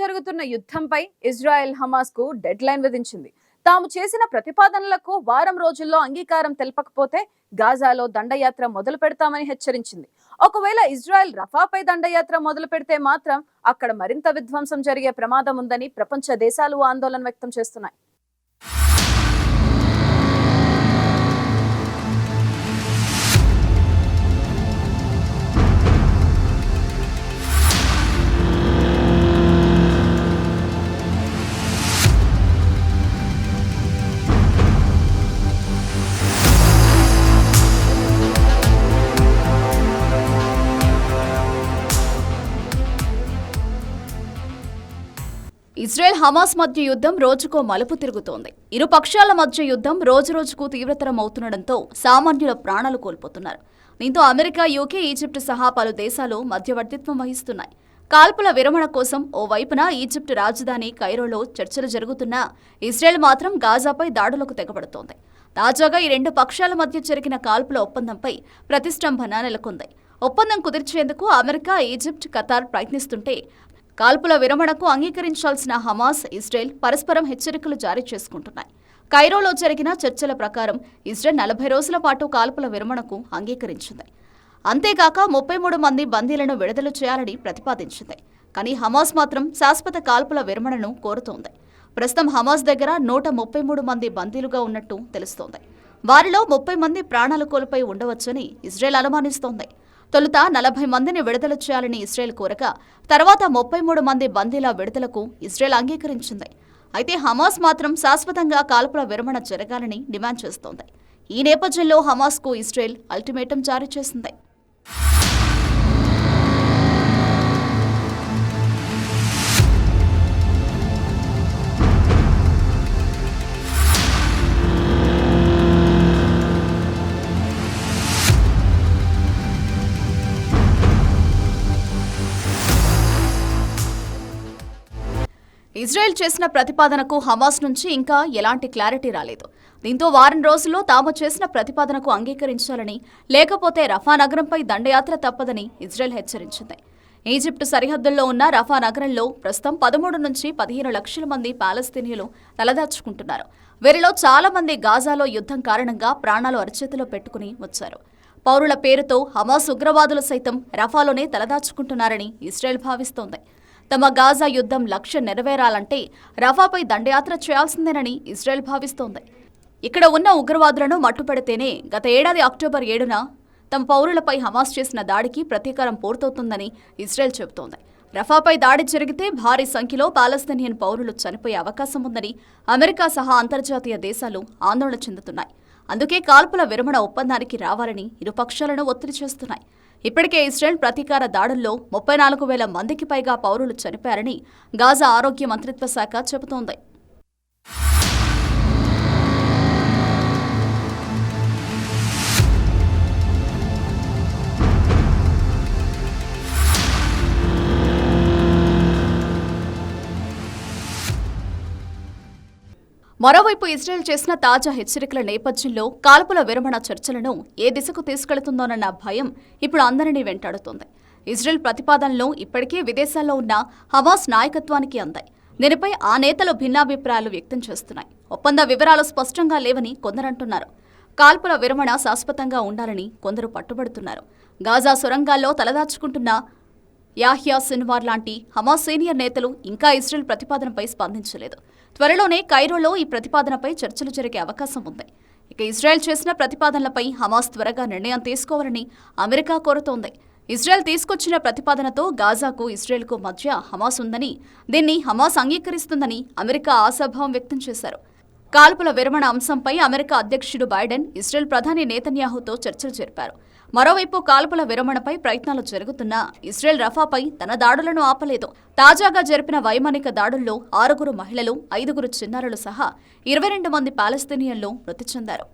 జరుగుతున్న యుద్ధంపై Israel Hamas కు dead line విధించింది. తాము చేసిన ప్రతిపాదనలకు వారం రోజుల్లో అంగీకారం తెలపకపోతే గాజాలో దండయాత్ర మొదలు పెడతామని హెచ్చరించింది. ఒకవేళ ఇజ్రాయెల్ రఫాపై దండయాత్ర మొదలు పెడితే మాత్రం అక్కడ మరింత విధ్వంసం జరిగే ప్రమాదం ఉందని ప్రపంచ దేశాలు ఆందోళన వ్యక్తం చేస్తున్నాయి. ఇజ్రాయెల్ హమాస్ మధ్య యుద్ధం రోజుకో మలుపు తిరుగుతోంది. ఇరు పక్షాల మధ్య యుద్ధం రోజురోజుకు తీవ్రతరం అవుతుండటంతో సామాన్యుల ప్రాణాలు కోల్పోతున్నారు. దీంతో అమెరికా, యూకే, ఈజిప్ట్ సహా పలు దేశాలు మధ్యవర్తిత్వం వహిస్తున్నాయి. కాల్పుల విరమణ కోసం ఓ వైపున ఈజిప్ట్ రాజధాని కైరోలో చర్చలు జరుగుతున్నా ఇజ్రాయెల్ మాత్రం గాజాపై దాడులకు తెగబడుతోంది. తాజాగా ఈ రెండు పక్షాల మధ్య జరిగిన కాల్పుల ఒప్పందంపై ప్రతిష్టంభన నెలకొంది. ఒప్పందం కుదిర్చేందుకు అమెరికా, ఈజిప్ట్, ఖతార్ ప్రయత్నిస్తుంటే కాల్పుల విరమణకు అంగీకరించాల్సిన హమాస్, ఇజ్రాయెల్ పరస్పరం హెచ్చరికలు జారీ చేసుకుంటున్నాయి. కైరోలో జరిగిన చర్చల ప్రకారం ఇజ్రాయెల్ 40 రోజుల పాటు కాల్పుల విరమణకు అంగీకరించింది. అంతేకాక 33 మంది బందీలను విడుదల చేయాలని ప్రతిపాదించింది. కానీ హమాస్ మాత్రం శాశ్వత కాల్పుల విరమణను కోరుతోంది. ప్రస్తుతం హమాస్ దగ్గర 133 మంది బందీలుగా ఉన్నట్టు తెలుస్తోంది. వారిలో 30 మంది ప్రాణాలు కోల్పోయి ఉండవచ్చని ఇజ్రాయెల్ అనుమానిస్తోంది. తొలుత 40 మందిని విడుదల చేయాలని ఇజ్రాయెల్ కోరగా తర్వాత 33 మంది బందీల విడుదలకు ఇజ్రాయెల్ అంగీకరించింది. అయితే హమాస్ మాత్రం శాశ్వతంగా కాల్పుల విరమణ జరగాలని డిమాండ్ చేస్తోంది. ఈ నేపథ్యంలో హమాస్కు ఇజ్రాయెల్ అల్టిమేటం జారీ చేసింది. ఇజ్రాయెల్ చేసిన ప్రతిపాదనకు హమాస్ నుంచి ఇంకా ఎలాంటి క్లారిటీ రాలేదు. దీంతో వారం రోజుల్లో తాము చేసిన ప్రతిపాదనకు అంగీకరించాలని, లేకపోతే రఫా నగరంపై దండయాత్ర తప్పదని ఇజ్రాయెల్ హెచ్చరించింది. ఈజిప్టు సరిహద్దుల్లో ఉన్న రఫా నగరంలో ప్రస్తుతం 13 నుంచి 15 లక్షల మంది పాలస్తీనియులు తలదాచుకుంటున్నారు. వీరిలో చాలా మంది గాజాలో యుద్ధం కారణంగా ప్రాణాలు అరచేతిలో పెట్టుకుని వచ్చారు. పౌరుల పేరుతో హమాస్ ఉగ్రవాదులు సైతం రఫాలోనే తలదాచుకుంటున్నారని ఇజ్రాయెల్ భావిస్తోంది. తమ గాజా యుద్ధం లక్ష్యం నెరవేరాలంటే రఫాపై దండయాత్ర చేయాల్సిందేనని ఇజ్రాయెల్ భావిస్తోంది. ఇక్కడ ఉన్న ఉగ్రవాదులను మట్టుపెడితేనే గత ఏడాది అక్టోబర్ 7న తమ పౌరులపై హమాస్ చేసిన దాడికి ప్రతీకారం పూర్తవుతుందని ఇజ్రాయెల్ చెబుతోంది. రఫాపై దాడి జరిగితే భారీ సంఖ్యలో పాలస్తీనియన్ పౌరులు చనిపోయే అవకాశం ఉందని అమెరికా సహా అంతర్జాతీయ దేశాలు ఆందోళన చెందుతున్నాయి. అందుకే కాల్పుల విరమణ ఒప్పందానికి రావాలని ఇరుపక్షాలను ఒత్తిడి చేస్తున్నాయి. ఇప్పటికే ఇజ్రాయెల్ ప్రతీకార దాడుల్లో 34,000 మందికి పైగా పౌరులు చనిపోయారని గాజా ఆరోగ్య మంత్రిత్వ శాఖ చెబుతోంది. మరోవైపు ఇజ్రాయెల్ చేసిన తాజా హెచ్చరికల నేపథ్యంలో కాల్పుల విరమణ చర్చలను ఏ దిశకు తీసుకెళ్తుందోనన్న భయం ఇప్పుడు అందరినీ వెంటాడుతోంది. ఇజ్రాయెల్ ప్రతిపాదనలు ఇప్పటికే విదేశాల్లో ఉన్న హమాస్ నాయకత్వానికి అందాయి. దీనిపై ఆ నేతలు భిన్నాభిప్రాయాలు వ్యక్తం చేస్తున్నాయి. ఒప్పంద వివరాలు స్పష్టంగా లేవని కొందరంటున్నారు. కాల్పుల విరమణ శాశ్వతంగా ఉండాలని కొందరు పట్టుబడుతున్నారు. గాజా సొరంగాల్లో తలదాచుకుంటున్న యాహ్యా సిన్వార్ లాంటి హమాస్ సీనియర్ నేతలు ఇంకా ఇజ్రాయెల్ ప్రతిపాదనపై స్పందించలేదు. త్వరలోనే కైరోలో ఈ ప్రతిపాదనపై చర్చలు జరిగే అవకాశం ఉంది. ఇక ఇజ్రాయెల్ చేసిన ప్రతిపాదనలపై హమాస్ త్వరగా నిర్ణయం తీసుకోవాలని అమెరికా కోరుతోంది. ఇజ్రాయెల్ తీసుకొచ్చిన ప్రతిపాదనతో గాజాకు, ఇజ్రాయెల్కు మధ్య హమాస్ ఉందని, దీన్ని హమాస్ అంగీకరిస్తుందని అమెరికా ఆశాభావం వ్యక్తం చేశారు. కాల్పుల విరమణ అంశంపై అమెరికా అధ్యక్షుడు బైడెన్ ఇజ్రాయెల్ ప్రధాని నేతన్యాహుతో చర్చలు జరిపారు. మరోవైపు కాల్పుల విరమణపై ప్రయత్నాలు జరుగుతున్నా ఇజ్రాయెల్ రఫాపై తన దాడులను ఆపలేదు. తాజాగా జరిపిన వైమానిక దాడుల్లో 6 మహిళలు, 5 చిన్నారులు సహా 22 మంది పాలస్తీనియన్లు మృతి చెందారు.